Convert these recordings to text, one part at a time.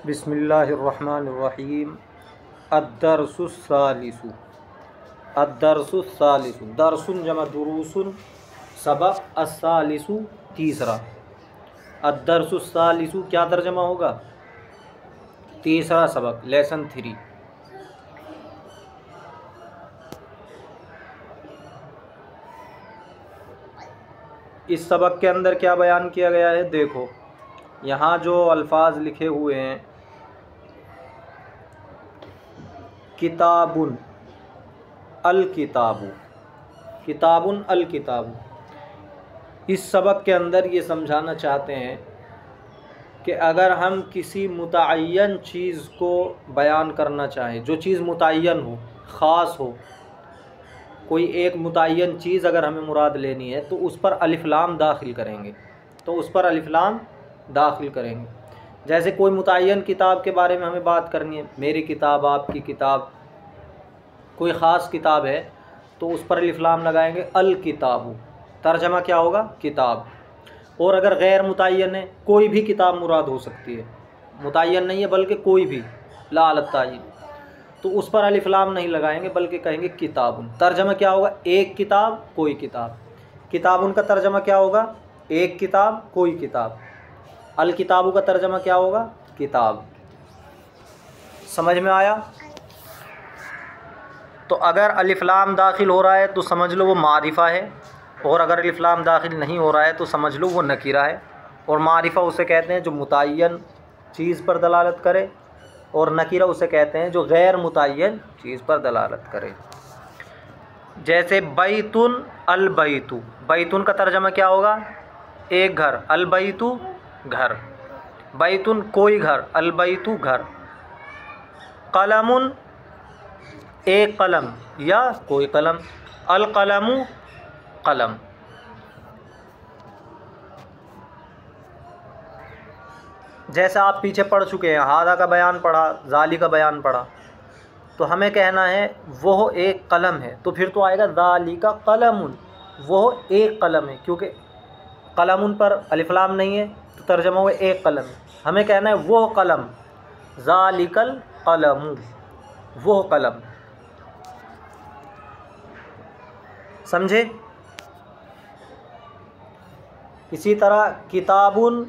बिस्मिल्लाहिर्रहमानिर्रहीम। अद्दरसुस्सालिसु। अद्दरसुस्सालिसु, दरसुन जमा दुरूसुन, सबक अस्सालिसु तीसरा। अद्दरसुस्सालिसु क्या तर्जमा होगा? तीसरा सबक, लेसन 3। इस सबक के अंदर क्या बयान किया गया है? देखो यहाँ जो अल्फाज लिखे हुए हैं, किताबुन अल किताबु, किताबुन अल किताबु। इस सबक के अंदर ये समझाना चाहते हैं कि अगर हम किसी मुतअय्यन चीज़ को बयान करना चाहें, जो चीज़ मुतअय्यन हो, ख़ास हो, कोई एक मुतअय्यन चीज़ अगर हमें मुराद लेनी है तो उस पर अलिफ लाम दाखिल करेंगे, जैसे कोई मुतअय्यन किताब के बारे में हमें बात करनी है, मेरी किताब, आपकी किताब, कोई ख़ास किताब है तो उस पर अलिफ लाम लगाएंगे, अल किताबु, तर्जमा क्या होगा? किताब। और अगर गैर मुतअय्यन है, कोई भी किताब मुराद हो सकती है, मुतअय्यन नहीं है बल्कि कोई भी, ला अल तअय्युन, तो उस पर अलिफ लाम नहीं लगाएंगे बल्कि कहेंगे किताबुन। तर्जमा क्या होगा? एक किताब, कोई किताब। किताबुन का तर्जमा क्या होगा? एक किताब, कोई किताब। अल किताबु का तर्जमा क्या होगा? किताब। समझ में आया? तो अगर अलिफ लाम दाखिल हो रहा है तो समझ लो वो मारिफ़ा है, और अगर अलिफ लाम दाखिल नहीं हो रहा है तो समझ लो वो नकीरा है। और मारिफ़ा उसे कहते हैं जो मुतअय्यन चीज़ पर दलालत करे, और नकीरा उसे कहते हैं जो गैर मुतअय्यन चीज़ पर दलालत करे। जैसे बैतुन अल बैतु, बैतुन का तर्जमा क्या होगा? एक घर, अल बैतु घर, बैतुन कोई घर, अल बैतु घर। कलमुन एक कलम या कोई कलम, अल कलमु कलम। जैसे आप पीछे पढ़ चुके हैं, हादा का बयान पढ़ा, जाली का बयान पढ़ा, तो हमें कहना है वह एक कलम है, तो फिर तो आएगा जाली का कलमुन, वह एक कलम है, क्योंकि कलमुन पर अलिफ लाम नहीं है तो तर्जमा हुआ एक कलम है। हमें कहना है वह कलम, जालिकल कलमु, वह कलम। समझे? इसी तरह किताबुन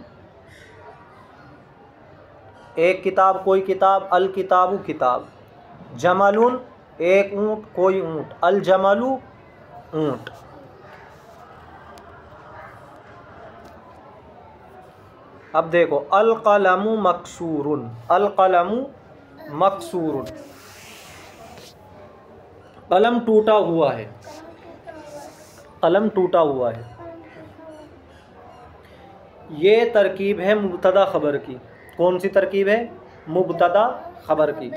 एक किताब, कोई किताब, अल किताबु किताब। जमलुन एक ऊँट, कोई ऊँट, अल जमलु ऊँट। अब देखो अल कलमु मकसूरुन, अल कलमु मकसूरुन, कलम टूटा हुआ है, कलम टूटा हुआ है। ये तरकीब है मुब्तदा ख़बर की। कौन सी तरकीब है? मुब्तदा ख़बर की।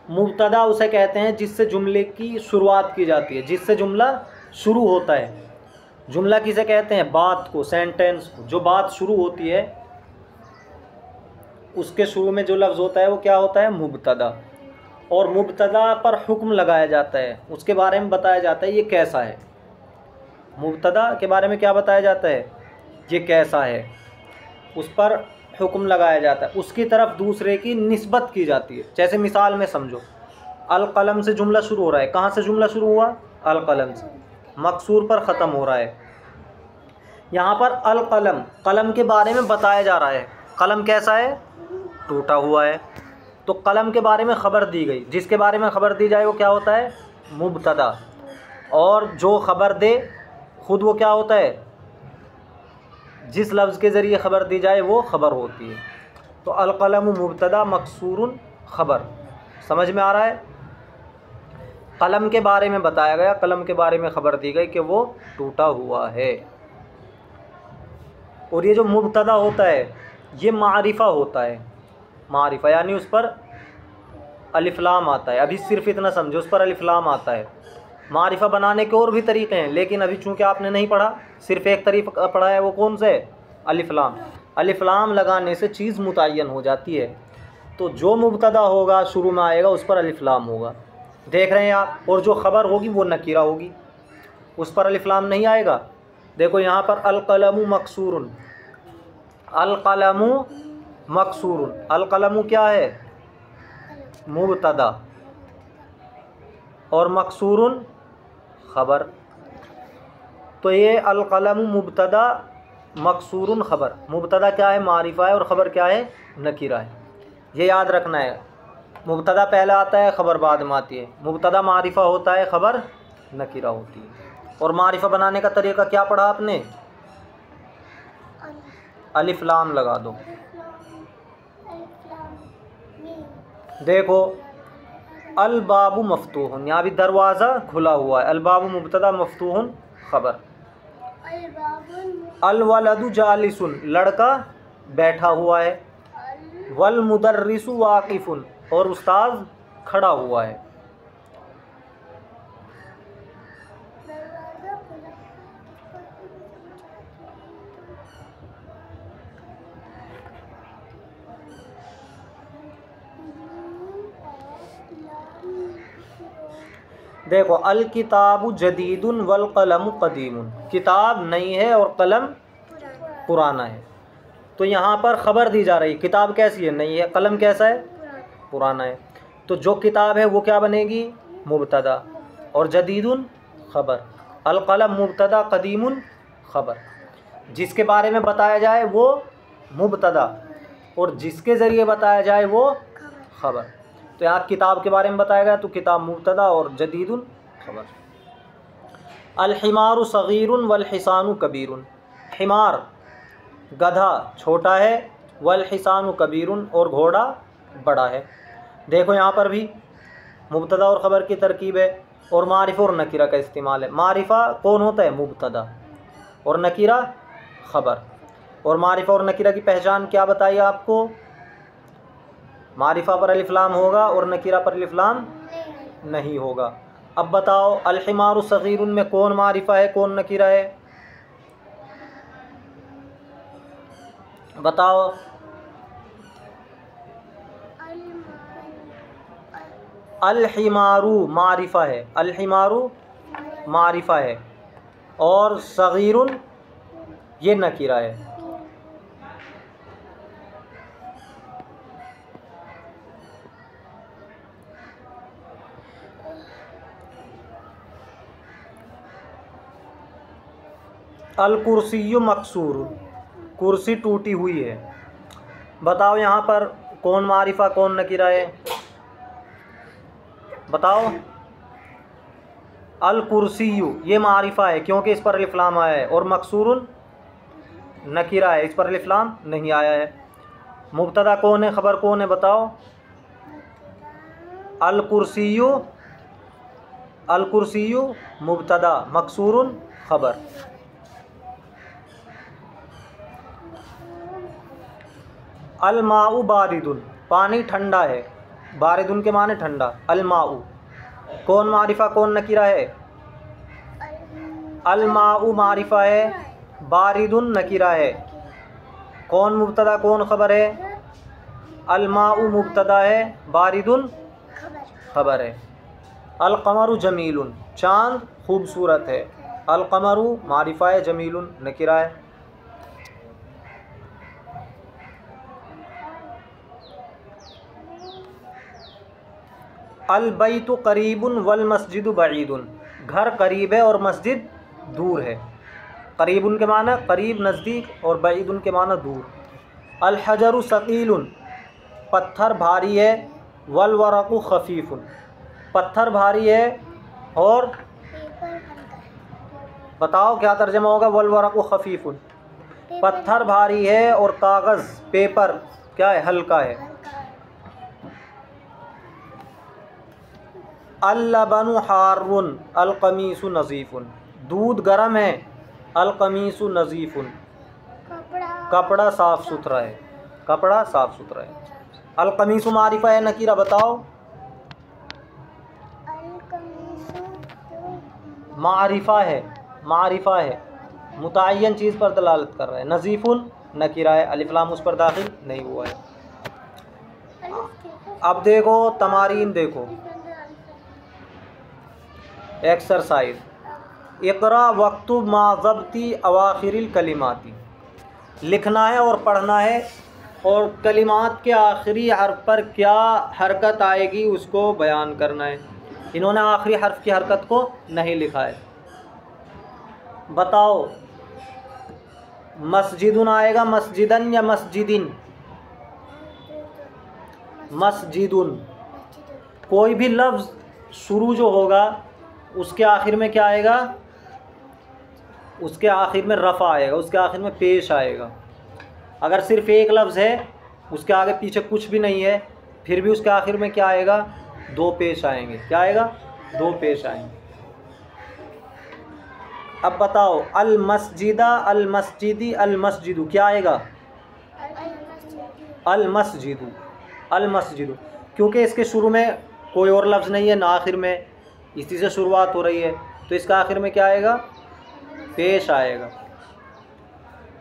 मुब्तदा उसे कहते हैं जिससे जुमले की शुरुआत की जाती है, जिससे जुमला शुरू होता है। जुमला किसे कहते हैं? बात को, सेंटेंस को। जो बात शुरू होती है उसके शुरू में जो लफ्ज़ होता है वो क्या होता है? मुब्तदा। और मुब्तदा पर हुक्म लगाया जाता है, उसके बारे में बताया जाता है ये कैसा है। मुब्तदा के बारे में क्या बताया जाता है? ये कैसा है, उस पर हुक्म लगाया जाता है, उसकी तरफ दूसरे की निस्बत की जाती है। जैसे मिसाल में समझो, अल कलम से जुमला शुरू हो रहा है। कहाँ से जुमला शुरू हुआ? अल कलम से, मकसूर पर ख़त्म हो रहा है। यहाँ पर अल कलम, कलम के बारे में बताया जा रहा है। कलम कैसा है? टूटा हुआ है। तो कलम के बारे में ख़बर दी गई। जिसके बारे में ख़बर दी जाए वो क्या होता है? मुब्तदा। और जो ख़बर दे खुद वो क्या होता है? जिस लफ्ज़ के ज़रिए ख़बर दी जाए वो ख़बर होती है। तो अल कलम मुब्तदा मकसूरुन ख़बर। समझ में आ रहा है? कलम के बारे में बताया गया, कलम के बारे में ख़बर दी गई कि वो टूटा हुआ है। और ये जो मुब्तदा होता है ये मारिफ़ा होता है। मारिफ़ा यानी उस पर अलिफ लाम आता है। अभी सिर्फ इतना समझो, उस पर अलिफ लाम आता है। मारिफ़ा बनाने के और भी तरीक़े हैं, लेकिन अभी चूँकि आपने नहीं पढ़ा, सिर्फ़ एक तरीक़ा पढ़ा है, वो कौन सा है? अलिफ लाम। अलिफ लाम लगाने से चीज़ मुतय्यन हो जाती है। तो जो मुब्तदा होगा शुरू में आएगा उस पर अलिफ लाम होगा, देख रहे हैं आप। और जो ख़बर होगी वो नकीरा होगी, उस पर अलिफ लाम नहीं आएगा। देखो यहाँ पर अल कलमु मकसूरुन, अल कलमु मकसूरुन। अलकलमु क्या है? मुबतदा, और मकसूरुन ख़बर। तो ये अलकलमु मुबतदा, मकसूरुन ख़बर। मुबतदा क्या है? मारिफा है, और ख़बर क्या है? नकीरा है। ये याद रखना है। मुबतदा पहले आता है, ख़बर बाद में आती है। मुबतदा मारिफा होता है, ख़बर नकीरा होती है। और मारिफा बनाने का तरीका क्या पढ़ा आपने? अलिफ लाम लगा दो। देखो, अल बाबू मफ्तूहुन, यहाँ भी दरवाज़ा खुला हुआ है। अल बाबू मुबतदा, मफ्तूहुन ख़बर। अल वलदु जालिसुन, लड़का बैठा हुआ है। वल मुदर्रिसु वाक़िफ़ुन, और उस्ताद खड़ा हुआ है। देखो, अल किताबु जदीदुन वल कलमु कदीमुन, किताब नई है और कलम पुराना है। तो यहाँ पर ख़बर दी जा रही, किताब कैसी है? नई है। कलम कैसा है? पुराना है। तो जो किताब है वो क्या बनेगी? मुबतदा, और जदीदुन ख़बर। अल कलम मुबतदा, कदीमुन ख़बर। जिसके बारे में बताया जाए वो मुबतदा, और जिसके ज़रिए बताया जाए वो ख़बर। तो यहाँ किताब के बारे में बताया गया, तो किताब मुबतदा और जदीदुन ख़बर। अल हिमारु सगीरुन वल हिसानु कबीरुन, हिमार गधा छोटा है, वल हिसानु कबीरुन, और घोड़ा बड़ा है। देखो यहाँ पर भी मुबतदा और ख़बर की तरकीब है, और मारिफा और नकीरा का इस्तेमाल है। मारिफा कौन होता है? मुबतदा, और नकीरा ख़बर। और मारिफा और नकीरा की पहचान क्या बताइए आपको? मारिफा पर अलिफ लाम होगा और नकीरा पर अलिफ लाम नहीं होगा। अब बताओ, अल हिमारु सगीरुन में कौन मारिफा है, कौन नकीरा है? बताओ। अल हिमारु मारिफा है, अल हिमारु मारिफा है, और सगीरुन ये नकीरा है। अल कुर्सियु मकसूर, कुर्सी टूटी हुई है। बताओ यहाँ पर कौन मारिफा कौन नकीरा है? बताओ। अल कुर्सियु ये मारिफा है क्योंकि इस पर अलिफ लाम आया है, और मकसूरुन नकीरा है, इस पर अलिफ लाम नहीं आया है। मुबतदा कौन है, ख़बर कौन है? बताओ। अल कुर्सियु, अल कुर्सियु मुबतदा, मकसूरुन ख़बर। अल माउ बारिदुन, पानी ठंडा है। बारिदुन के माने ठंडा। अल माउ कौन मारिफा कौन नकीरा है? अल माउ मारिफा है, बारिदुन नकीरा है। कौन मुबतदा कौन ख़बर है? अल माउ मुबतदा है, बारिदुन ख़बर है। अल क़मरु जमीलुन, चाँद खूबसूरत है। अल क़मरु मारिफा है, जमीलुन नकीरा है। अल बैतु करीबुन वल मस्जिदु बईदुन, घर करीब है और मस्जिद दूर है। करीबुन के माना करीब नज़दीक, और बईदुन के माना दूर। अल हजरु सकीलुन, पत्थर भारी है। वल वरक़ु खफ़ीफ़ुन, पत्थर भारी है और बताओ क्या तर्जमा होगा? वल वरक़ु खफ़ीफ़ुन, पत्थर भारी है और कागज़ पेपर क्या है? हल्का है। अल लबनु हारुन, अल कमीसु नज़ीफ़ुन, दूध गर्म है। अल कमीसु नज़ीफ़ुन, कपड़ा साफ़ सुथरा है, कपड़ा साफ़ सुथरा है। अल कमीसु मारिफा है नकीरा? बताओ। मारिफा है, मारिफा है, मुतय्यन चीज़ पर दलालत कर रहा है। नज़ीफ़ुन नकीरा है, अलिफ लाम उस पर दाखिल नहीं हुआ है। अब देखो तमारीन, देखो एक्सरसाइज। इक़रा वक्तुब मा ज़ब्ती अवाखिरिल कलिमाती, लिखना है और पढ़ना है और कलिमात के आखिरी हर्फ पर क्या हरकत आएगी उसको बयान करना है। इन्होंने आखिरी हर्फ की हरकत को नहीं लिखा है। बताओ, मस्जिदुन आएगा मस्जिदन या मस्जिदिन? मस्जिदुन। कोई भी लफ्ज़ शुरू जो होगा उसके आखिर में क्या आएगा? उसके आखिर में रफ़ा आएगा, उसके आखिर में पेश आएगा। अगर सिर्फ़ एक लफ्ज़ है, उसके आगे पीछे कुछ भी नहीं है, फिर भी उसके आखिर में क्या आएगा? दो पेश आएंगे। क्या आएगा? दो पेश आएंगे। अब बताओ, अल मस्जिदा, अल मस्जिदी, अल मस्जिदु, क्या आएगा? अल मस्जिदु, अल मस्जिदु। क्योंकि इसके शुरू में कोई और लफ्ज़ नहीं है, ना आखिर में, इसी से शुरुआत हो रही है, तो इसका आखिर में क्या आएगा? पेश आएगा।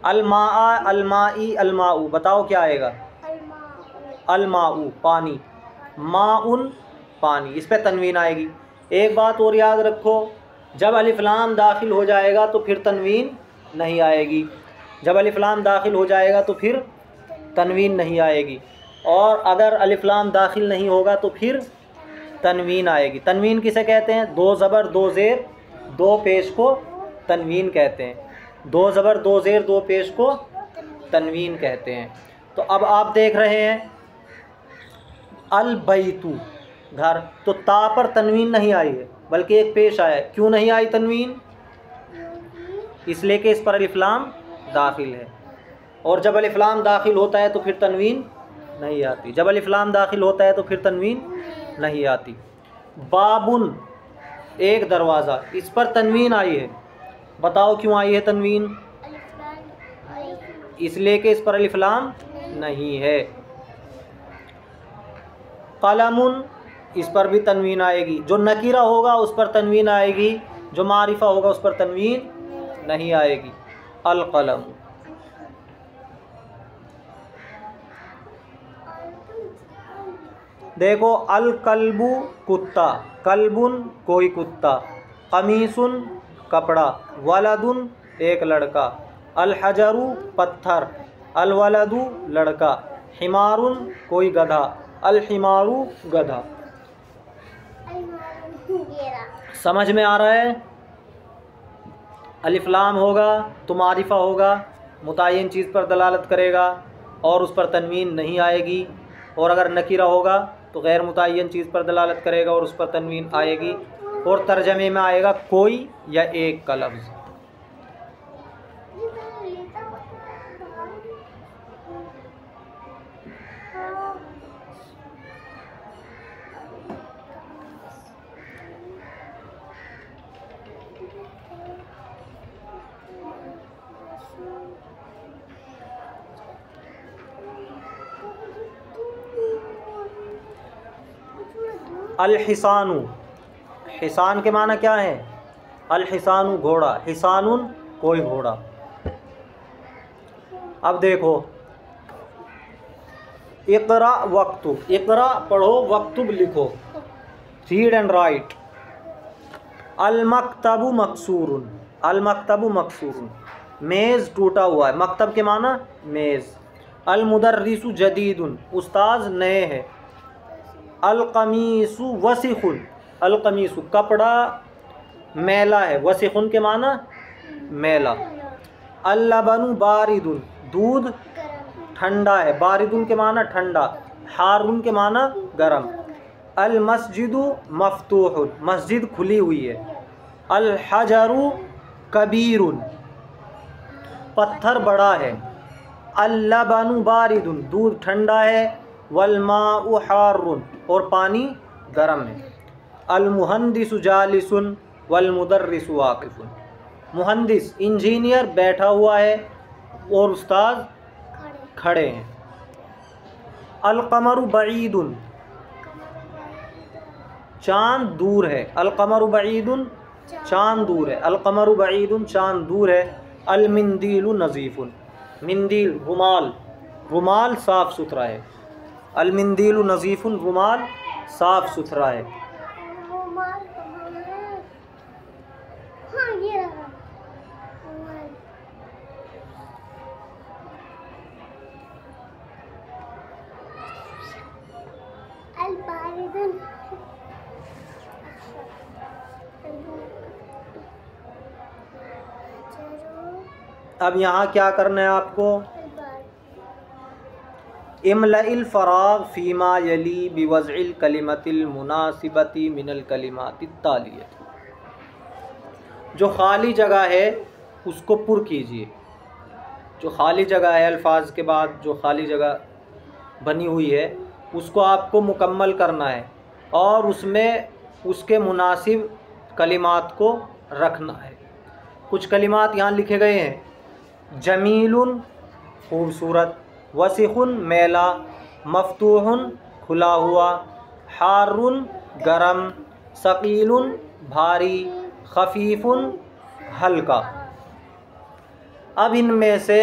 अलमा, अलमाई, अलमाऊ, बताओ क्या आएगा? अलमाऊ, पानी। माउन, पानी, इस पे तनवीन आएगी। एक बात और याद रखो, जब अलिफ लाम दाखिल हो जाएगा तो फिर तनवीन नहीं आएगी। जब अलिफ लाम दाखिल हो जाएगा तो फिर तनवीन नहीं आएगी। और अगर अलिफ लाम दाखिल नहीं होगा तो फिर तनवीन आएगी। तनवीन किसे कहते हैं? दो ज़बर दो ज़ेर दो पेश को तनवीन कहते हैं। दो ज़बर दो ज़ेर दो पेश को तनवीन कहते हैं। तो अब आप देख रहे हैं अल बैतु, घर, तो ता पर तनवीन नहीं आई है बल्कि एक पेश आया है। क्यों नहीं आई तनवीन? इसलिए कि इस पर अलिफ लाम दाखिल है, और जब अलिफ लाम दाखिल होता है तो फिर तनवीन नहीं आती। जब अलिफ लाम दाखिल होता है तो फिर तनवीन नहीं आती। बाबुन, एक दरवाज़ा, इस पर तनवीन आई है। बताओ क्यों आई है तनवीन? इसलिए कि इस पर अलिफ लाम नहीं है। कलमुन, इस पर भी तनवीन आएगी। जो नकीरा होगा उस पर तनवीन आएगी, जो मारिफा होगा उस पर तनवीन नहीं आएगी। अल कलम। देखो, अल कल्बु, कुत्ता, कल्बुन, कोई कुत्ता, कमीसुन, कपड़ा, वलदुन, एक लड़का, अल हजरु, पत्थर, अल वलदु, लड़का, हिमारुन, कोई गधा, अल हिमारु, गधा। समझ में आ रहा है? अलिफ लाम होगा तो मारिफा होगा, मुतय्यन चीज़ पर दलालत करेगा और उस पर तनवीन नहीं आएगी। और अगर नकीरा होगा तो गैर मुतय्यन चीज़ पर दलालत करेगा और उस पर तनवीन आएगी। और तर्जमे में आएगा कोई या एक का लफ्ज़। अल हिसानु, हिसान के माना क्या है? अल हिसानु, घोड़ा, हिसानुन, कोई घोड़ा। अब देखो, इक़रा वक्तुब, इक़रा पढ़ो, वक्तुब लिखो, रीड एंड राइट। अल मक्तबु मकसूरुन, अल मक्तबु मकसूरुन, मेज़ टूटा हुआ है। मक्तब के माना मेज़। अल मुदर्रिसु जदीदुन, उस्ताद नए हैं। अल कमीसु वसीखुन, अल कमीसु, कपड़ा मैला है। वसीखुन के माना मैला। अल लबनु बारिदुन, दूध ठंडा है। बारिदुन के माना ठंडा। हारुन के माना गरम। अल मस्जिदु मफ्तूहुन, मस्जिद खुली हुई है। अल हजरु कबीरुन, पत्थर बड़ा है। अल लबनु बारिदुन, दूध ठंडा है। वल माउ हारुन, और पानी गरम है। अल मुहंदिसु जालिसुन वल मुदर्रिसु वाक़िफुन, मुहंदिस इंजीनियर बैठा हुआ है और उस्ताद खड़े हैं। अल कमरु बईदुन, चाँद दूर है। अल कमरु बईदुन, चाँद दूर है। अल कमरु बईदुन, चाँद दूर है। अल मिंदीलु नज़ीफ़ुन, मिंदील रुमाल, रुमाल साफ़ सुथरा है। अल मिंदीलु नज़ीफ़ुन, रुमाल साफ़ सुथरा है। अब यहाँ क्या करना है आपको, इमलइल फ़राग़ फ़ीमा यली बिवज़इल कलिमतिल मुनासिबती मिनल कलिमातित तालियत, जो खाली जगह है उसको पुर कीजिए। जो खाली जगह है अल्फाज के बाद जो खाली जगह बनी हुई है उसको आपको मुकम्मल करना है और उसमें उसके मुनासिब कलिमात को रखना है। कुछ कलिमात यहाँ लिखे गए हैं, जमीलुन खूबसूरत, वसीखुन मेला, मफ्तूहुन खुला हुआ, हारुन गरम, सकीलुन भारी, खफीफुन हल्का। अब इनमें से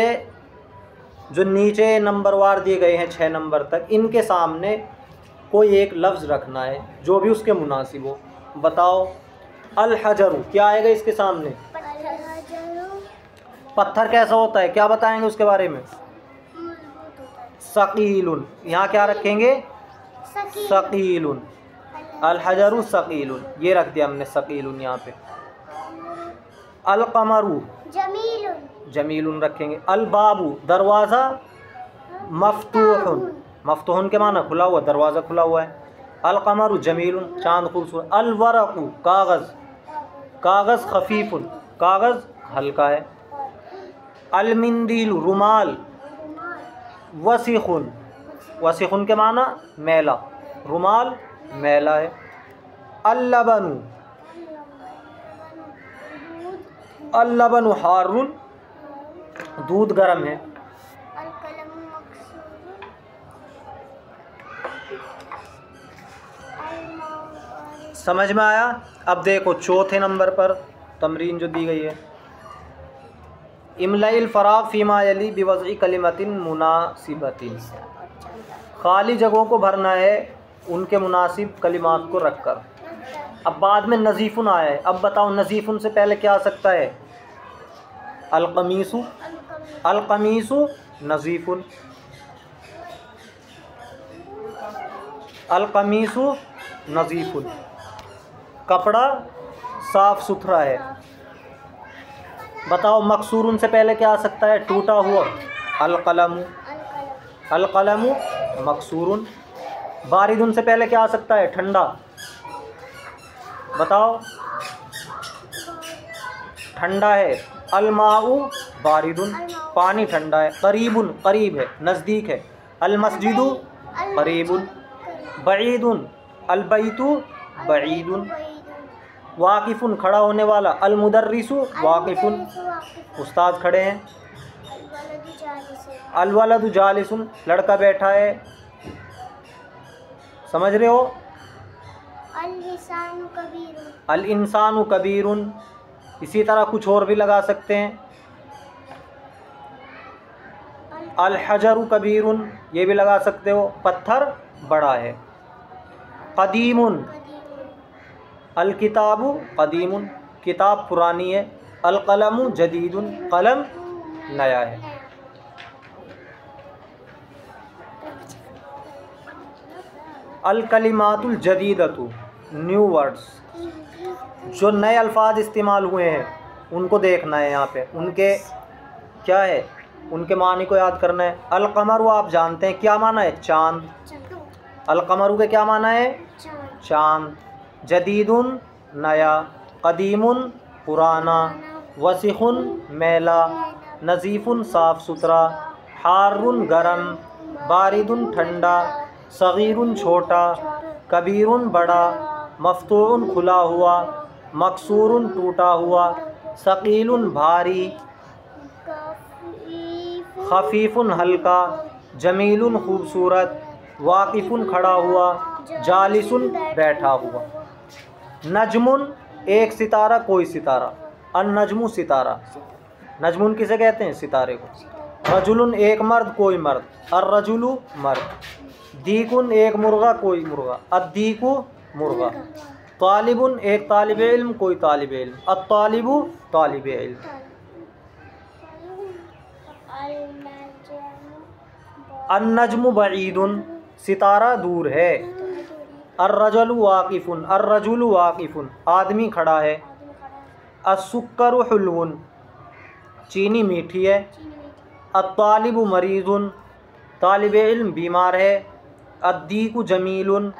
जो नीचे नंबरवार दिए गए हैं 6 नंबर तक, इनके सामने कोई एक लफ्ज़ रखना है जो भी उसके मुनासिब हो। बताओ, अल हजरु क्या आएगा इसके सामने? पत्थर कैसा होता है, क्या बताएंगे उसके बारे में? सकीलुन, यहाँ क्या रखेंगे? सकीलुन, अल हजरु सकीलुन, ये रख दिया हमने सकीलुन यहाँ पे। अल कमरु जमीलुन रखेंगे। अल बाबू दरवाज़ा, मफ्तूहुन, मफ्तूहुन के माना खुला हुआ, दरवाज़ा खुला हुआ है। अल कमरु जमीलुन, चाँद खूबसूरत। अल वरक़ु कागज़, कागज़ खफीफुन, कागज़ हल्का है। अल मिंदीलु रुमाल, वसीखुन, वसीखुन के माना मैला, रुमाल मैला है। अल लबनु, अल लबनु हारुन, दूध गर्म है। समझ में आया? अब देखो चौथे नंबर पर तमरीन जो दी गई है, इमलाइल फ़राग़ फ़ीमा यली बिवज़इ कलिमतिन मुनासिबतिन, खाली जगहों को भरना है उनके मुनासिब कलिमात को रखकर। अब बाद में नज़ीफ़ुन आया है, अब बताओ नज़ीफ़ुन से पहले क्या आ सकता है? अलक़मीसु, अलक़मीसु नज़ीफ़ुन, अलक़मीसु नज़ीफ़ुन, कपड़ा साफ़ सुथरा है। बताओ मकसूरुन से पहले क्या आ सकता है? टूटा हुआ, अलक़लमु, अलक़लमु मकसूरुन। बारिदुन से पहले क्या आ सकता है? ठंडा, बताओ ठंडा है, अलमाउ बारिदुन, पानी ठंडा है। करीबुन करीब है, नज़दीक है। अलमस्जिदु करीबुन, बईदुन अलबैतु बईदुन, वाकिफ़ुन खड़ा होने वाला, अलमुदर्रिसु वाकिफ़ुन उस्ताद खड़े हैं। अलवलदु जालिसुन लड़का बैठा है, समझ रहे हो? अल इंसानु कबीरुन, इसी तरह कुछ और भी लगा सकते हैं। अल हजरु कबीरुन, ये भी लगा सकते हो, पत्थर बड़ा है। कदीमुन, अल किताबु कदीमुन, किताब पुरानी है। अल कलमु जदीदुन, कलम नया है। अल कलिमातुल जदीदतु न्यू वर्ड्स, जो नए अल्फाज इस्तेमाल हुए हैं उनको देखना है यहाँ पे, उनके क्या है, उनके मानी को याद करना है। अल कमरु आप जानते हैं क्या माना है? चाँद, अल कमरु के क्या माना है? चाँद। जदीदुन नया, कदीमुन पुराना, वसीखुन मैला, नज़ीफ़ुन साफ़ सुथरा, हारुन गरम, बारिदुन ठंडा, सगीरुन छोटा, कबीरुन बड़ा, मफ्तूहुन खुला हुआ, मकसूरुन टूटा हुआ, सकीलुन भारी, खफीफुन हल्का, जमीलुन खूबसूरत, वाकिफ़ुन खड़ा हुआ, जालिसुन बैठा हुआ। नजमुन एक सितारा, कोई सितारा, अन-नजमु सितारा, नजमुन किसे कहते हैं? सितारे को। रजुलुन एक मर्द, कोई मर्द, अर्रजुलु मर्द। दीकुन एक मुर्गा, कोई मुर्गा, अद्दीकु मुर्गा। तालिबुन एक तालिब इल्म, कोई तालिब इल्म, अत्तालिबु तालिब इल्म। अन-नजमु बईदुन सितारा दूर है। अर्रजुलु वाकिफ़ुन, अर्रजुलु वाकिफ़ुन आदमी खड़ा है। अस्सुक्करु हुल्वुन चीनी मीठी है। अत्तालिबु मरीज़ुन, तालिब इल्म बीमार है। अद्दीकु जमीलुन,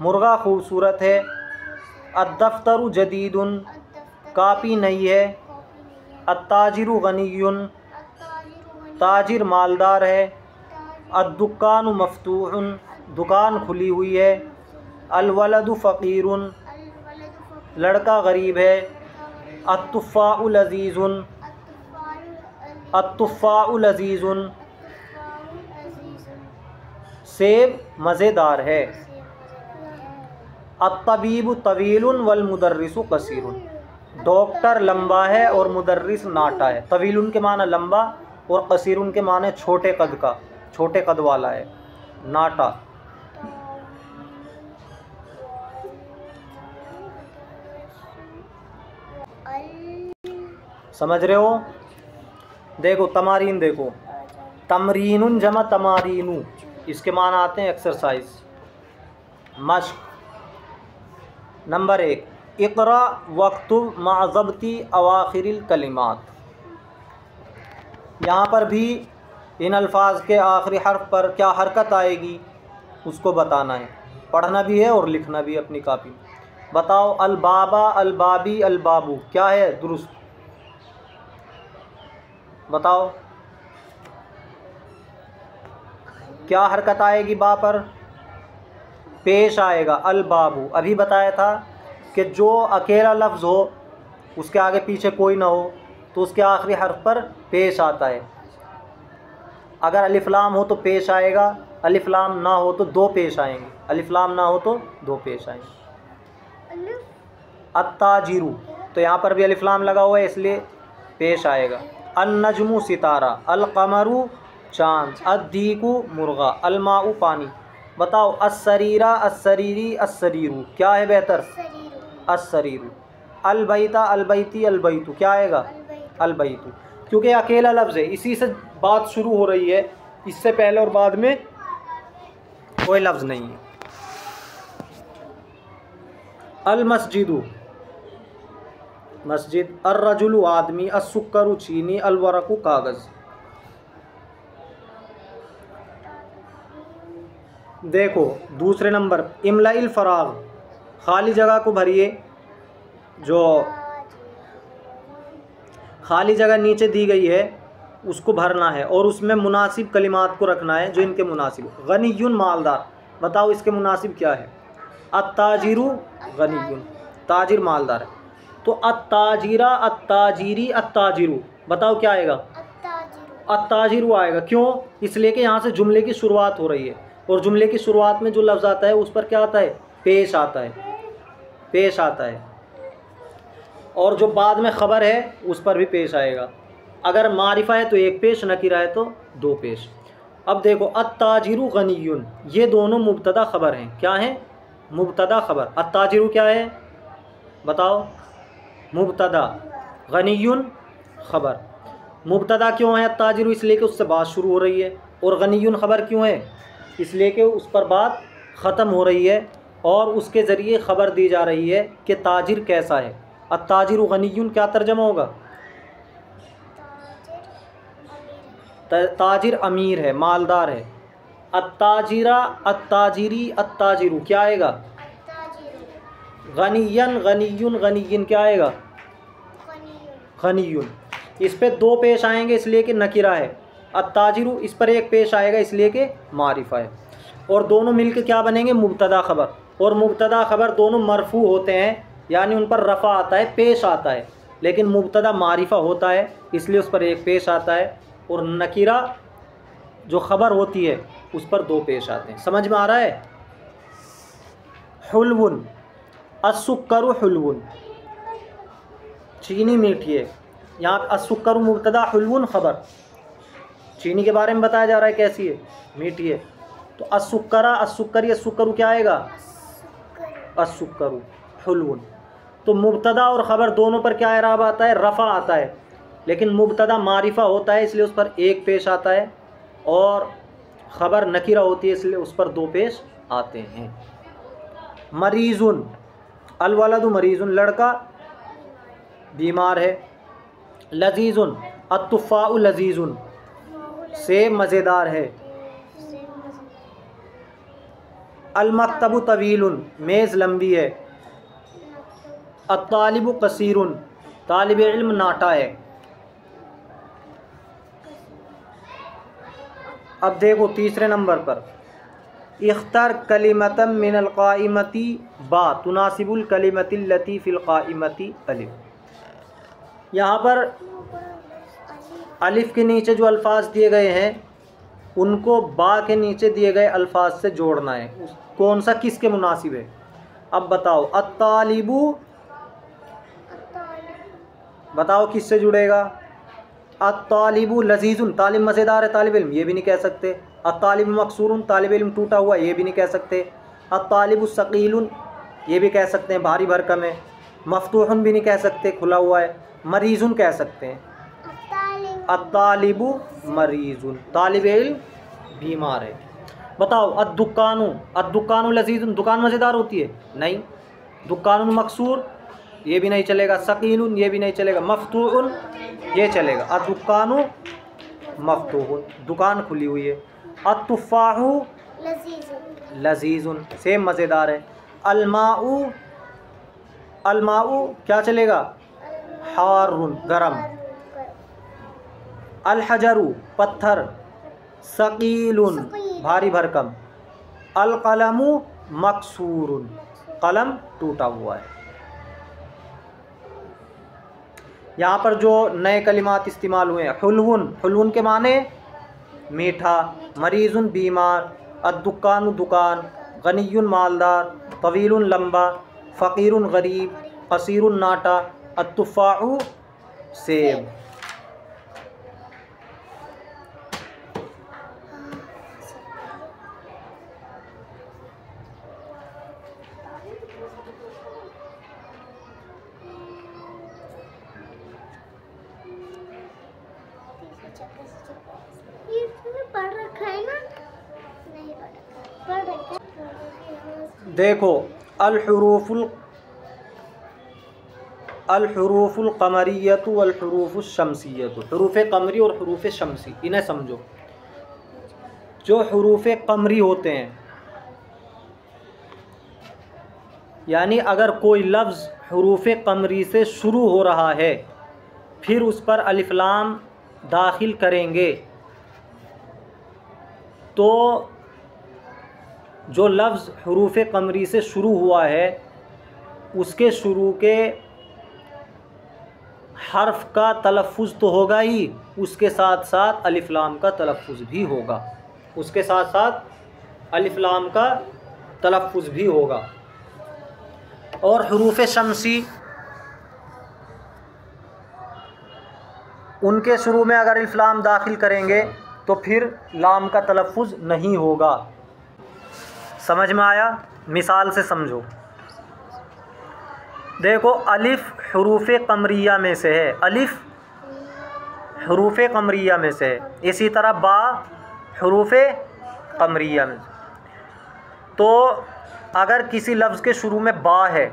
मुर्गा खूबसूरत है। अद्दफ्तरु जदीदुन, कापी नई है। अत्ताजिरु गनियुन, ताजिर मालदार है। अद्दुकानु मफ्तूहुन, दुकान खुली हुई है। अलवलदु फ़कीरुन, लड़का गरीब है। अत्तुफ़ाउ लज़ीज़ुन, अत्तुफ़ाउ लज़ीज़ुन, सेब मज़ेदार है। अत्तबीबु तवीलुन वल मुदर्रिसु कसीरुन, डॉक्टर लंबा है और मुदर्रिस नाटा है। तवीलुन के माना लंबा और कसीरुन के माने छोटे कद का, छोटे कद वाला है, नाटा। समझ रहे हो? देखो तमारीन, देखो तमरीनुन जमा तमारीनू, इसके माना आते हैं एक्सरसाइज, मश्क। नंबर 1, इक़रा वक्तुब माज़बती अवाखिरिल कलिमात। यहाँ पर भी इन अल्फाज के आखिरी हर्फ पर क्या हरकत आएगी उसको बताना है, पढ़ना भी है और लिखना भी है अपनी कापी में। बताओ अलबाबा, अलबाबी, अलबाबू क्या है दुरुस्त? बताओ क्या हरकत आएगी बा पर? पेश आएगा अलबाबू। अभी बताया था कि जो अकेला लफ्ज़ हो, उसके आगे पीछे कोई ना हो, तो उसके आखिरी हर्फ पर पेश आता है। अगर अलिफ लाम हो तो पेश आएगा, अलिफ लाम ना हो तो दो पेश आएंगे, अलिफ लाम ना हो तो दो पेश आएंगे। अत्ताजिरु, तो यहाँ पर भी अलिफ लाम लगा हुआ है इसलिए पेश आएगा। अन्नजमु सितारा, अलकमरु चाँद, अद्दीकु मुर्गा, अलमाउ पानी। बताओ अस्सरीरा, अस्सरीरी, अस्सरीरु क्या है बेहतर? अस्सरीरु। अलबैता, अलबैती, अलबैतु क्या आएगा? अलबैतु, क्योंकि अकेला लफ्ज़ है, इसी से बात शुरू हो रही है, इससे पहले और बाद में कोई लफ्ज़ नहीं है। अलमस्जिदु मस्जिद, अर्रजुलु आदमी, अस्सुक्करु चीनी, अलवरकु कागज़। देखो दूसरे नंबर, इमलाइल फराग, खाली जगह को भरिए। जो खाली जगह नीचे दी गई है उसको भरना है और उसमें मुनासिब कलिमात को रखना है जो इनके मुनासिब। गनियुन मालदार, बताओ इसके मुनासिब क्या है? अत्ताजिरु गनियुन, ताजिर मालदार है। तो अत्ताजिरा, अत्ताजिरी, अत्ताजिरु बताओ क्या आएगा? अत्ताजिरु आएगा। क्यों? इसलिए कि यहाँ से जुमले की शुरुआत हो रही है और जुमले की शुरुआत में जो लफ्ज़ आता है उस पर क्या आता है? पेश आता है, पेश आता है। और जो बाद में ख़बर है उस पर भी पेश आएगा। अगर मारिफा है तो एक पेश, नकीरा है तो दो पेश। अब देखो अत्ताजिरु गनियुन, ये दोनों मुब्तदा ख़बर हैं। क्या हैं? मुब्तदा ख़बर। अत्ताजिरु क्या है बताओ? मुब्तदा, गनियुन ख़बर। मुब्तदा क्यों है अत्ताजिरु? इसलिए कि उससे बात शुरू हो रही है। और गनियुन ख़बर क्यों है? इसलिए कि उस पर बात ख़त्म हो रही है और उसके ज़रिए ख़बर दी जा रही है कि ताजिर कैसा है। अत्ताजिरु गनियुन क्या तर्जमा होगा? ताजिर अमीर है, मालदार है। अत्ताजिरा, अत्ताजिरी, अत्ताजिरु क्या आएगा? गनियन, गनियुन, गनियन क्या आएगा? गनियुन। इस पे दो पेश आएंगे इसलिए कि नकीरा है। अत्ताजिरु इस पर एक पेश आएगा इसलिए कि मारिफा है। और दोनों मिलके क्या बनेंगे? मुब्तदा ख़बर। और मुब्तदा ख़बर दोनों मरफू होते हैं, यानी उन पर रफ़ा आता है, पेश आता है। लेकिन मुब्तदा मारिफा होता है इसलिए उस पर एक पेश आता है, और नकीरा जो ख़बर होती है उस पर दो पेश आते हैं। समझ में आ रहा है? हुल्वुन, अस्सुक्करु हुल्वुन, चीनी मीठी है। यहाँ अस्सुक्करु मुब्तदा, हुल्वुन ख़बर। चीनी के बारे में बताया जा रहा है कैसी है? मीठी है। तो अस्सुक्करा, अस्सुक्करी, अस्सुक्करु क्या आएगा? अस्सुक्करु हुल्वुन। तो मुब्तदा और ख़बर दोनों पर क्या इराब आता है? रफ़ा आता है। लेकिन मुब्तदा मारिफा होता है इसलिए उस पर एक पेश आता है, और ख़बर नकीरा होती है इसलिए उस पर दो पेश आते हैं। मरीज़ुन, अलवलदु मरीज़ुन, लड़का बीमार है। लजीजुन, अत्तुफ़ाउ लजीजुन, सेब मज़ेदार है। अलमक्तबु तवीलुन, मेज़ लंबी है। अत्तालिबु कसीरुन, तालिब इल्म नाटा है। अब देखो तीसरे नंबर पर, इख्तर कलिमतम मिनल क़ाइमती बा तुनासिबुल कलिमतिल लती फ़िल क़ाइमती अलिफ। यहाँ पर अलिफ के नीचे जो अल्फाज दिए गए हैं उनको बा के नीचे दिए गए अल्फाज से जोड़ना है। कौन सा किसके मुनासिब है? अब बताओ, अत्तालिबु, बताओ किससे जुड़ेगा? अत्तालिबु लजीजुन, तालिब मज़ेदार है, तालिब इल्म, ये भी नहीं कह सकते। अत्तालिबु मकसूरुन, तालिब इल्म टूटा हुआ, ये भी नहीं कह सकते। अत्तालिबु सकीलुन, ये भी कह सकते हैं, भारी भरकम है। मफ्तूहुन भी नहीं कह सकते, खुला हुआ है। मरीजुन कह सकते हैं। अत्तालिबु मरीजुन, तालिब इल्म बीमार है। बताओ, अद्दुकानु, अद्दुकानु लजीजुन, दुकान मज़ेदार होती है? नहीं। दुकानुन मकसूर, ये भी नहीं चलेगा। सकीलुन, ये भी नहीं चलेगा। मफ्तूहुन, ये चलेगा। अद्दुकानु मफ्तूहुन, दुकान खुली हुई है। अत्तुफ़ाहु लजीजुन, सेब मज़ेदार है। अलमाउ, अलमाउ क्या चलेगा? हारुन, गरम। अलहजरु, पत्थर। सकीलुन, भारी भरकम। अलकलमु मकसूरुन, कलम टूटा हुआ है। यहाँ पर जो नए कलिमात इस्तेमाल हुए हैं, हुलवुन, हुलवुन के माने मीठा। मरीजुन, बीमार। अद्दुकानु, दुकान। गनियुन, मालदार। तवीलुन, लंबा। फ़कीरुन, गरीब। कसीरुन, नाटा। अत्तुफ़ाहु, सेब। देखो, अलहुरूफुल क़मरियतु वल हुरूफुश शम्सियतु, हुरूफ़ क़मरी और हुरूफ़ शम्सी, इन्हें समझो। जो हुरूफ़ क़मरी होते हैं, यानी अगर कोई लफ्ज़ हुरूफ़ क़मरी से शुरू हो रहा है, फिर उस पर अलिफ लाम दाखिल करेंगे, तो जो लफ्ज़ हुरूफ़ क़मरी से शुरू हुआ है उसके शुरू के हर्फ का तलफ़्फ़ुज़ तो होगा ही, उसके साथ साथ अलिफ लाम का तलफ़्फ़ुज़ भी होगा। उसके साथ साथ अलिफ लाम का तलफ़्फ़ुज़ भी होगा। और हुरूफ़ शम्सी, उनके शुरू में अगर अलिफ लाम दाखिल करेंगे तो फिर लाम का तलफ़्फ़ुज़ नहीं होगा। समझ में आया? मिसाल से समझो। देखो, अलिफ हुरूफ़ क़मरिया में से है, अलिफ हुरूफ़ क़मरिया में से है। इसी तरह बा हुरूफ़ क़मरिया में से। तो अगर किसी लफ्ज़ के शुरू में बा है,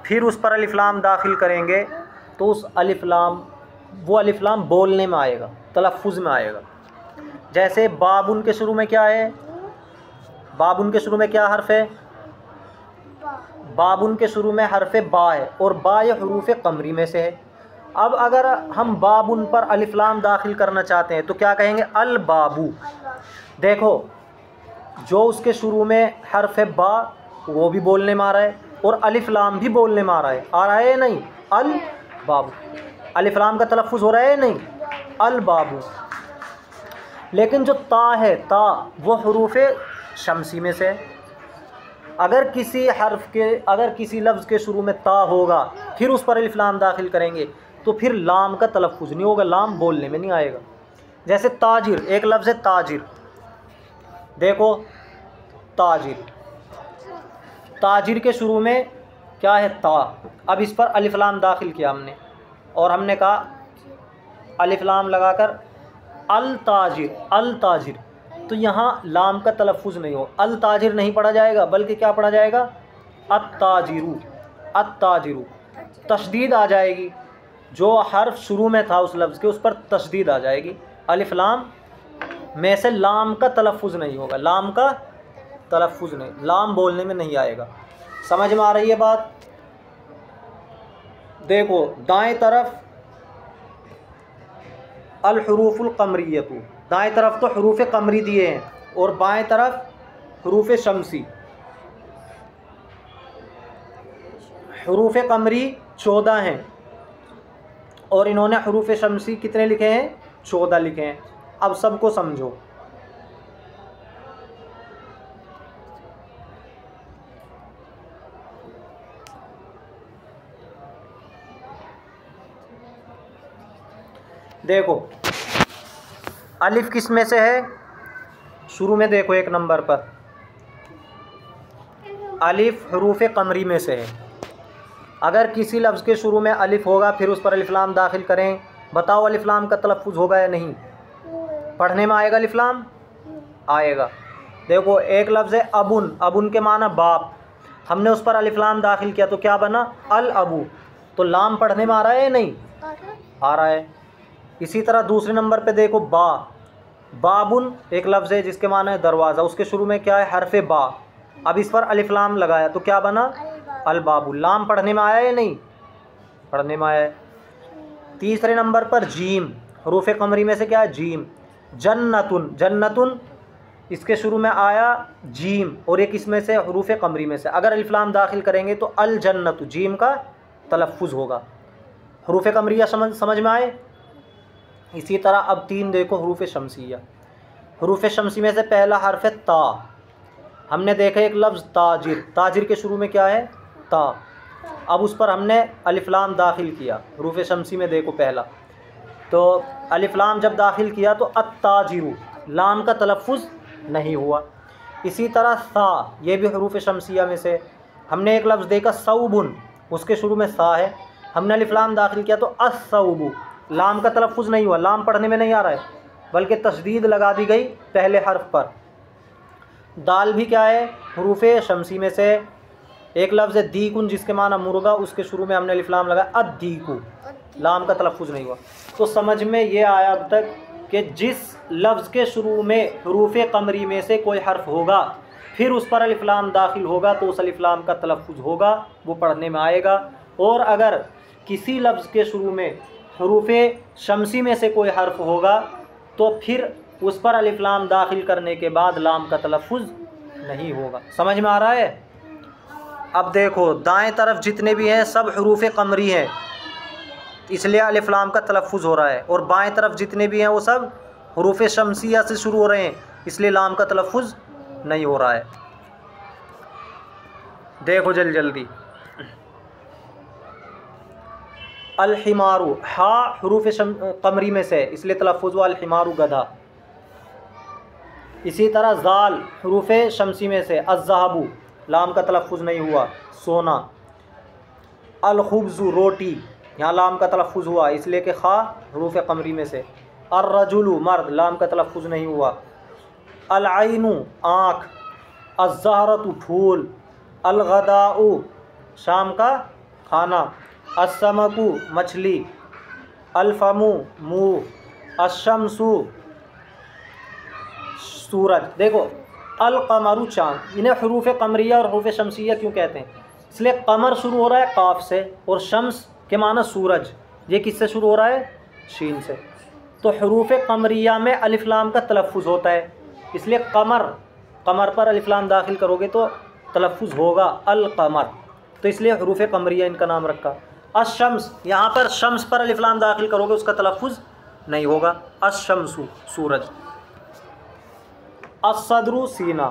फिर उस पर अलिफ लाम दाखिल करेंगे तो उस अलिफ लाम, वो अलिफ लाम बोलने में आएगा, तलफ़्फ़ुज़ में आएगा। जैसे बाबुन के शुरू में क्या है? बाबुन के शुरू में क्या हर्फ है? बाबुन के शुरू में हर्फ बा है, और बा ये हुरूफ़ क़मरी में से है। अब अगर हम बाबुन पर अलिफ लाम दाखिल करना चाहते हैं तो क्या कहेंगे? अल बाबू। देखो, जो उसके शुरू में हर्फ बा वो भी बोलने में आ रहा है और अलिफ लाम भी बोलने में आ रहा है या नहीं? अल बाबू, अलिफ लाम का तलफ़्फ़ुज़ हो रहा है या नहीं? अल बाबू। लेकिन जो ता है, ता वो हुरूफ़ शम्सी में से है। अगर किसी लफ्ज़ के शुरू में ता होगा, फिर उस पर अलिफ लाम दाखिल करेंगे तो फिर लाम का तलफ़्फ़ुज़ नहीं होगा, लाम बोलने में नहीं आएगा। जैसे ताजिर, एक लफ्ज़ है ताजिर। देखो, ताजिर, ताजिर के शुरू में क्या है? ता। अब इस पर अलिफ लाम दाखिल किया हमने और हमने कहा अलिफ लाम लगाकर अल ताजिर, अल ताजिर, तो यहाँ लाम का तलफ़्फ़ुज़ नहीं हो, अल ताजिर नहीं पढ़ा जाएगा, बल्कि क्या पढ़ा जाएगा? अत्ताजिरु, अत्ताजिरु। तशदीद आ जाएगी, जो हर्फ शुरू में था उस लफ्ज़ के उस पर तशदीद आ जाएगी। अलिफ लाम में से लाम का तलफ़ुज़ नहीं होगा, लाम का तलफ़ुज़ नहीं, लाम बोलने में नहीं आएगा। समझ में आ रही है बात? देखो दाएं तरफ अल हुरूफुल क़मरियतु, दाएं तरफ तो हुरूफ़ क़मरी दिए हैं और बाएं तरफ हुरूफ़ शमसी। हुरूफ़ क़मरी 14 हैं और इन्होंने हुरूफ़ शमसी कितने लिखे हैं? 14 लिखे हैं। अब सबको समझो। देखो अलिफ किस में से है? शुरू में देखो एक नंबर पर अलिफ हुरूफ़ क़मरी में से है। अगर किसी लफ्ज़ के शुरू में अलिफ होगा फिर उस पर अलिफ लाम दाखिल करें, बताओ अलिफ लाम का तलफ़ुज़ होगा या नहीं? पढ़ने में आएगा अलिफ लाम? आएगा। देखो एक लफ्ज़ है अबुन, अबुन के माना बाप, हमने उस पर अलिफ लाम दाखिल किया तो क्या बना? अल अबू। तो लाम पढ़ने में आ रहा है या नहीं? आ रहा है। इसी तरह दूसरे नंबर पे देखो बा, बाबुन एक लफ्ज़ है जिसके माना है दरवाज़ा, उसके शुरू में क्या है? हरफ़े बा। अब इस पर अलिफ लाम लगाया तो क्या बना? अल बाबू। लाम पढ़ने में आया या नहीं? पढ़ने में आया है। तीसरे नंबर पर जीम, हुरूफ़ क़मरी में से क्या है? जीम। जन्नतुन, जन्नतुन इसके शुरू में आया जीम और एक इसमें से हुरूफ़ क़मरी में से, अगर अलिफ लाम दाखिल करेंगे तो अल जन्नतु जीम का तलफ़ुज़ होगा। हुरूफ़ क़मरिया समझ में आए? इसी तरह अब 3 देखो हुरूफ़ शमसिया। हुरूफ़ शमसी में से पहला हर्फ है ता। हमने देखा एक लफ्ज़ ताजिर, ताजिर के शुरू में क्या है? ता। अब उस पर हमने अलिफ लाम दाखिल किया। हुरूफ़ शमसी में देखो पहला तो अलिफ लाम जब दाखिल किया तो अत्ताजिरु, लाम का तलफ़ुज़ नहीं हुआ। इसी तरह सा, ये भी हुरूफ़ शमसिया में से। हमने एक लफ्ज़ देखा सौबुन, उसके शुरू में सा है, हमने अलिफ लाम दाखिल किया तो अस्सौबु, लाम का तलफ़ुज़ नहीं हुआ, लाम पढ़ने में नहीं आ रहा है बल्कि तशदीद लगा दी गई पहले हर्फ पर। दाल भी क्या है? हुरूफ़ शमसी में से। एक लफ्ज़ है दीकुन जिसके माना मुर्गा, उसके शुरू में हमने अलिफ लाम लगाया अद्दीकु, लाम का तलफ़ुज़ नहीं हुआ। तो समझ में ये आया अब तक कि जिस लफ्ज़ के शुरू में हुरूफ़ क़मरी में से कोई हर्फ होगा फिर उस पर अलिफ लाम दाखिल होगा तो उस अलिफ लाम का तलफ़ुज़ होगा, वो पढ़ने में आएगा। और अगर किसी लफ्ज़ के शुरू में हुरूफ़ शमसी में से कोई हर्फ होगा तो फिर उस पर अलिफ लाम दाखिल करने के बाद लाम का तलफ़ुज़ नहीं होगा। समझ में आ रहा है? अब देखो दाएं तरफ जितने भी हैं सब हुरूफ़ क़मरी हैं, इसलिए अलिफ लाम का तलफ़ुज़ हो रहा है, और बाएं तरफ जितने भी हैं वो सब हुरूफ़ शमसिया से शुरू हो रहे हैं, इसलिए लाम का तलफ़ुज़ नहीं हो रहा है। देखो जल्दी अल हिमारू, हा हुरूफ़ क़मरी में से इसलिए तलफ़ुज़ हुआ अल हिमारू गधा। इसी तरह ज़ाल हुरूफ़ शमसी में से अज़्ज़हाबु, लाम का तलफ़ुज़ नहीं हुआ, सोना। अल खुब्ज़ु रोटी, यहाँ लाम का तलफ़ुज़ हुआ इसलिए कि खा हुरूफ़ क़मरी में से। अर रजुलु मर्द, लाम का तलफ़ुज़ नहीं हुआ। अल आइनु आँख। अज़्ज़हरतु फूल। अल गदाउ शाम का खाना। अस्समकु मछली। अल फमु मुँह। अशम्सु सूरज। देखो अल कमरु चाँद, इन्हें हुरूफ़ क़मरिया और हुरूफ़ शमसिया क्यों कहते हैं? इसलिए कमर शुरू हो रहा है काफ से और शम्स के माना सूरज, ये किससे शुरू हो रहा है? शीन से। तो हुरूफ़ क़मरिया में अलिफ लाम का तलफ़ुज़ होता है, इसलिए कमर, कमर पर अलिफ लाम दाखिल करोगे तो तलफ़ुज़ होगा अल कमर, तो इसलिए हुरूफ़ क़मरिया इनका नाम रखा। अशम्स, यहाँ पर शम्स पर अलिफ लाम दाखिल करोगे उसका तलफ़ुज़ नहीं होगा, अशम्सु सूरज। अस्सद्रु सीना।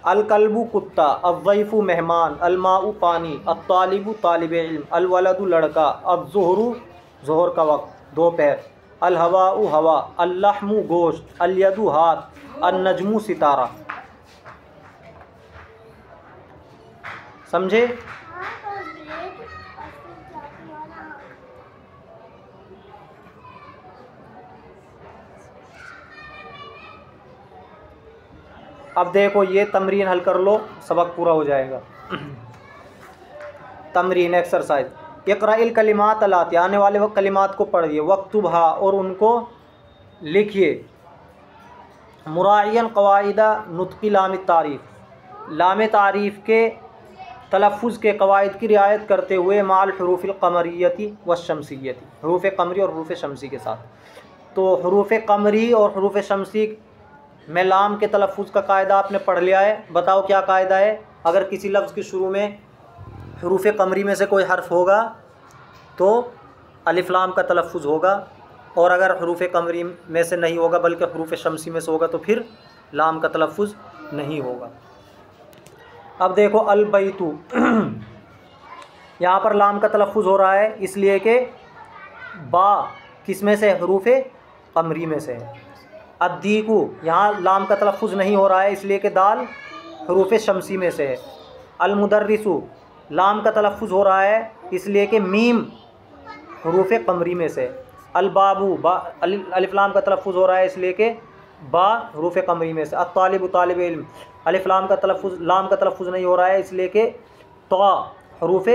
अल कल्बु कुत्ता। अज़्ज़ैफ़ु मेहमान। अलमाउ पानी। अत्तालिबु तालिबे इल्म। अल वलदु लड़का। अज़्ज़ुहरु ज़ोहर का वक्त, दोपहर। अल हवाउ हवा। अल लहमु गोश्त। अल यदु हाथ। अल नजमु सितारा। समझे? अब देखो ये तमरीन हल कर लो, सबक पूरा हो जाएगा। तमरीन एक्सरसाइज। इक़राइल कलिमात अलाती, आने वाले वक्त कलिमात को पढ़िए। वक्तुबहा, और उनको लिखिए। मुरायन कवाइदा नुत्क़ी लाम तारीफ़, लाम तारीफ़ के तलफ़ुज़ के कवाइद की रियायत करते हुए माल हुरूफ़िल क़मरियती व शमसियती, हुरूफ़ क़मरी और हुरूफ़ शमसी के साथ। तो हुरूफ़ क़मरी और हुरूफ़ शमसी में लाम के तलफ़ुज़ का कायदा आपने पढ़ लिया है। बताओ क्या कायदा है? अगर किसी लफ्ज़ के शुरू में हुरूफ़ क़मरी में से कोई हर्फ होगा तो अलिफ़ लाम का तलफ़ुज़ होगा, और अगर हुरूफ़ क़मरी में से नहीं होगा बल्कि हुरूफ़ शमसी में से होगा तो फिर लाम का तलफ़ुज़ नहीं होगा। अब देखो अल-बैतु, यहाँ पर लाम का तलफ़ुज़ हो रहा है इसलिए कि बा किस में से? हुरूफ़ क़मरी में से है। अद्दीकु, यहाँ लाम का तलफ़ुज़ नहीं हो रहा है इसलिए कि दाल हुरूफ़ शमसी में से है। अल-मुदर्रिसु, लाम का तलफ़ुज़ हो रहा है इसलिए कि मीम हुरूफ़ क़मरी में से। अल-बाबु, अलिफ़ लाम का तलफ़ुज़ हो रहा है इसलिए कि बा हुरूफ़ क़मरी में से। अत-तालिबु, तालिब इल्म, अलिफ़ लाम का तलफ़ुज़ नहीं हो रहा है इसलिए कि ता हुरूफ़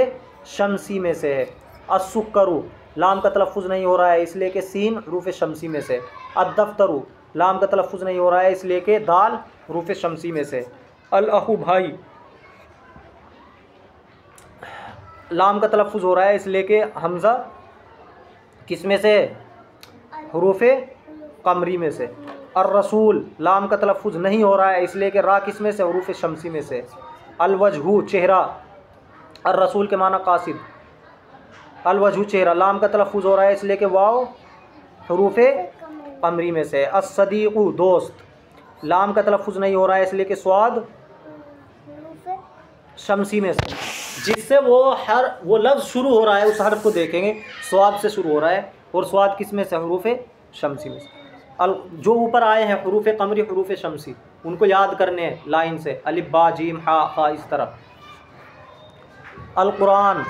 शमसी में से है। अस-सुक्करु, लाम का तलफ़ुज़ नहीं हो रहा है इसलिए कि सीन हुरूफ़ शमसी में से। अद-दफ़्तरु, लाम का तलफ़ुज़ नहीं हो रहा है इसलिए कि दाल हुरूफ़ शमसी में से। अल-अखु, भाई, लाम का तलफ़ुज़ हो रहा है इसलिए कि हमज़ा किस में से? हुरूफ़ क़मरी में से। अर-रसूल, लाम का तलफ़ुज़ नहीं हो रहा है इसलिए कि रा किस में से? हुरूफ़ शमसी में से। अल-वजहु, चेहरा, अर-रसूल के माना कासिद। अल-वजहु, चेहरा, लाम का तलफ़ुज़ हो रहा है इसलिए कि वाव हुरूफ़ क़मरी में से। अस-सदीक़ु, दोस्त, लाम का तलफ़ुज़ नहीं हो रहा है इसलिए कि स्वाद शमसी में से। जिससे वो लफ्ज़ शुरू हो रहा है उस हर्फ को देखेंगे, स्वाद से शुरू हो रहा है, और स्वाद किस में से? हुरूफ़ शमसी में से। जो ऊपर आए हैं हुरूफ़ क़मरी हुरूफ़ शमसी, उनको याद करने हैं लाइन से, अलिफ बा जीम हा खा, इस तरह। अल-कुरान,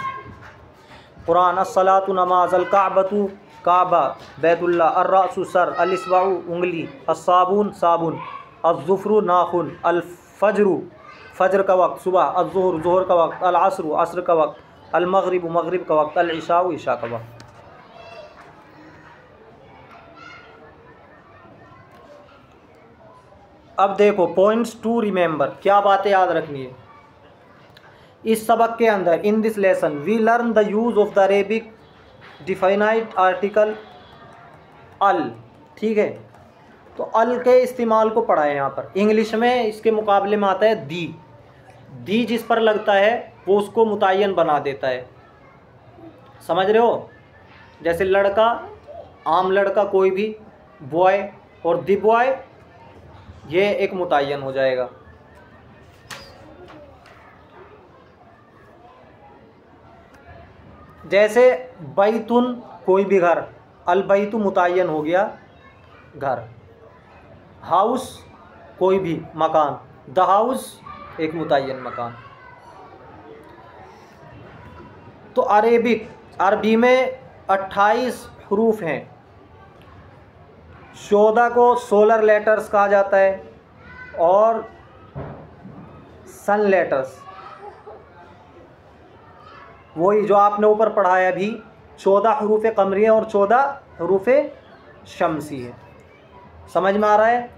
कुरान। अस्सलातु, नमाज। अल-काबतु, काबा बैतुल्लाह। अर्रासु, सर। अल-इस्बाउ, उंगली। अस-साबुन, साबुन। अज़-ज़ुफ़्रु, नाखून। अल-फ़ज्रु, फ़ज्र का वक्त, सुबह। अज़-ज़ुहर, ज़ुहर का वक्त। अल-अस्रु, अस्र का वक्त। अल-मग़रिबु, मग़रिब का वक्त। अल-इशाउ, इशा का वक्त। अब देखो पॉइंट्स टू रिमेंबर, क्या बातें याद रखनी है इस सबक के अंदर। In this lesson we learn the use of the Arabic definite article अल। ठीक है, तो अल के इस्तेमाल को पढ़ा है यहाँ पर। इंग्लिश में इसके मुकाबले में आता है दी। दी जिस पर लगता है वो उसको मुतय्यन बना देता है, समझ रहे हो? जैसे लड़का, आम लड़का कोई भी, बॉय और दी बॉय, ये एक मुतय्यन हो जाएगा। जैसे बैतुन कोई भी घर, अल बैतु मुतय्यन हो गया घर। हाउस कोई भी मकान, द हाउस एक मुतय्यन मकान। तो अरेबिक, अरबी में 28 हरूफ हैं। 14 को सोलर लेटर्स कहा जाता है और सन लेटर्स, वही जो आपने ऊपर पढ़ा है अभी। 14 हरूफ क़मरी और 14 हरूफ शमसी है। समझ में आ रहा है?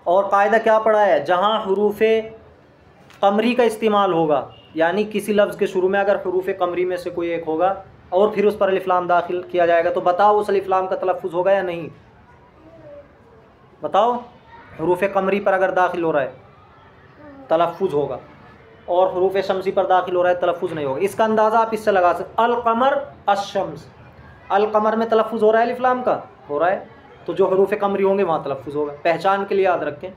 और कायदा क्या पढ़ा है? जहाँ हरूफ क़मरी का इस्तेमाल होगा, यानी किसी लफ्ज़ के शुरू में अगर हरूफ क़मरी में से कोई एक होगा और फिर उस पर अलिफ लाम दाखिल किया जाएगा, तो बताओ उस अलिफ लाम का तलफ़ुज़ होगा या नहीं? बताओ, हरूफ क़मरी पर अगर दाखिल हो रहा है तलफ़ुज़ होगा, और हरूफ शमसी पर दाखिल हो रहा है तलफ़ुज़ नहीं होगा। इसका अंदाज़ा आप इससे लगा सकते। अल-क़मर, अश-शम्स, अल-क़मर में तलफ़ुज़ हो रहा है अलिफ लाम का, हो रहा है, तो जो हरूफ क़मरी होंगे वहाँ तलफ़ुज़ होगा। पहचान के लिए याद रखें।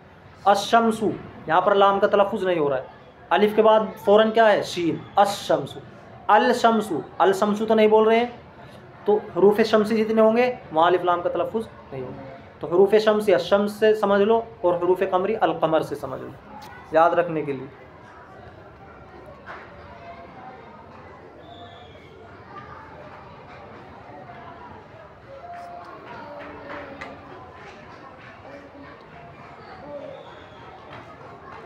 अश-शम्सु, यहाँ पर लाम का तलफ़ुज़ नहीं हो रहा है, अलिफ के बाद फ़ौरन क्या है? शीन। अश-शम्सु, अल-शम्सु, अल-शम्सु तो नहीं बोल रहे हैं, तो हरूफ शमसी जितने होंगे वहाँ अलिफ लाम का तलफ़ुज़ नहीं होगा। तो हरूफ शमसी अश-शम्स से समझ लो और हरूफ क़मरी अल-क़मर से समझ लो, याद रखने के लिए।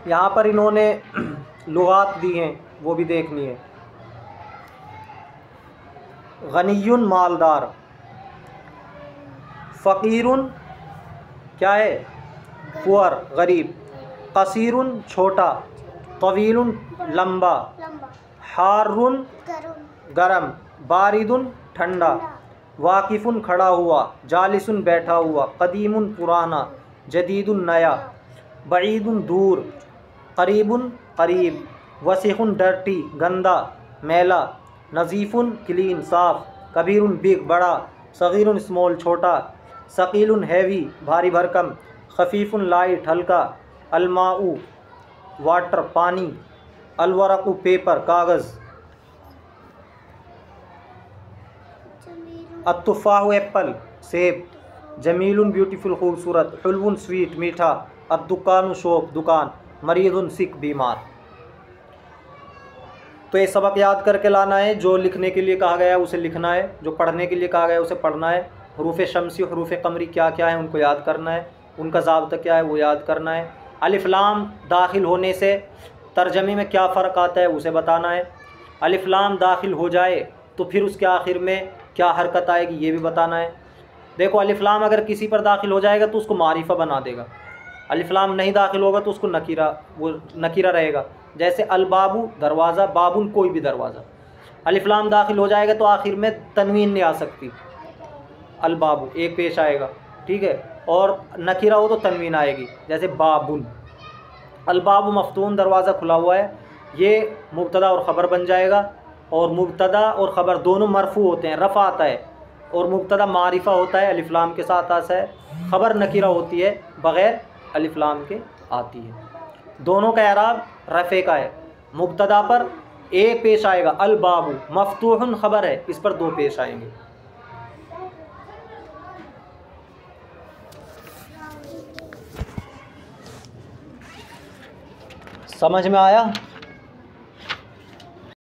यहाँ पर इन्होंने लुगात दी हैं वो भी देखनी है। गनियुन मालदार, फ़कीरुन क्या है, पुअर गरीब, कसीरुन छोटा, तवीलुन लंबा, हारुन गरम, बारिदुन ठंडा, वाकिफ़ुन खड़ा हुआ, जालिसुन बैठा हुआ, कदीमुन पुराना, जदीदुन नया, बईदुन दूर, करीबुन करीब, वसीहुन डर्टी गंदा मैला, नज़ीफ़ुन क्लीन साफ, कबीरुन बिग बड़ा, सगीरुन स्मॉल छोटा, सकीलुन हैवी भारी भरकम, खफीफुन लाइट हल्का, अलमाऊ वाटर पानी, अलवरक़ु पेपर कागज़, अत्तुफ़ाहु एप्पल सेब, जमीलुन ब्यूटीफुल खूबसूरत, हुल्वुन स्वीट मीठा, अद्दुकानु शॉप दुकान, मरीज़ुन सिक बीमार। तो ये सबक याद करके लाना है। जो लिखने के लिए कहा गया है उसे लिखना है, जो पढ़ने के लिए कहा गया है उसे पढ़ना है। हरूफ शमसी और हरूफ कमरी क्या क्या है उनको याद करना है, उनका ज़ाब्ता क्या है वो याद करना है। अलिफ लाम दाखिल होने से तर्जमे में क्या फ़र्क आता है उसे बताना है। अलिफ लाम दाखिल हो जाए तो फिर उसके आखिर में क्या हरकत आएगी ये भी बताना है। देखो अलिफ लाम अगर किसी पर दाखिल हो जाएगा तो उसको मारिफा बना देगा, अलिफ लाम नहीं दाखिल होगा तो उसको नकीरा, वो नकीरा रहेगा। जैसे अलबाबू दरवाज़ा, बाबुन कोई भी दरवाज़ा। अलिफ लाम दाखिल हो जाएगा तो आखिर में तनवीन नहीं आ सकती, अलबाबू एक पेश आएगा, ठीक है, और नकीरा हो तो तनवीन आएगी, जैसे बाबुन। अलबाबू मफ्तून दरवाज़ा खुला हुआ है, ये मुब्तदा और ख़बर बन जाएगा। और मुब्तदा और ख़बर दोनों मरफू होते हैं, रफ़ा आता है, और मुब्तदा मारिफा होता है अलिफ लाम के साथ आता है, ख़बर नकीरा होती है बग़ैर अलिफ लाम के आती है। दोनों का एराब रफ़े का है। मुब्तदा पर एक पेश आएगा अलबाबू, मफ्तूहुन ख़बर है, इस पर दो पेश आएंगे। समझ में आया?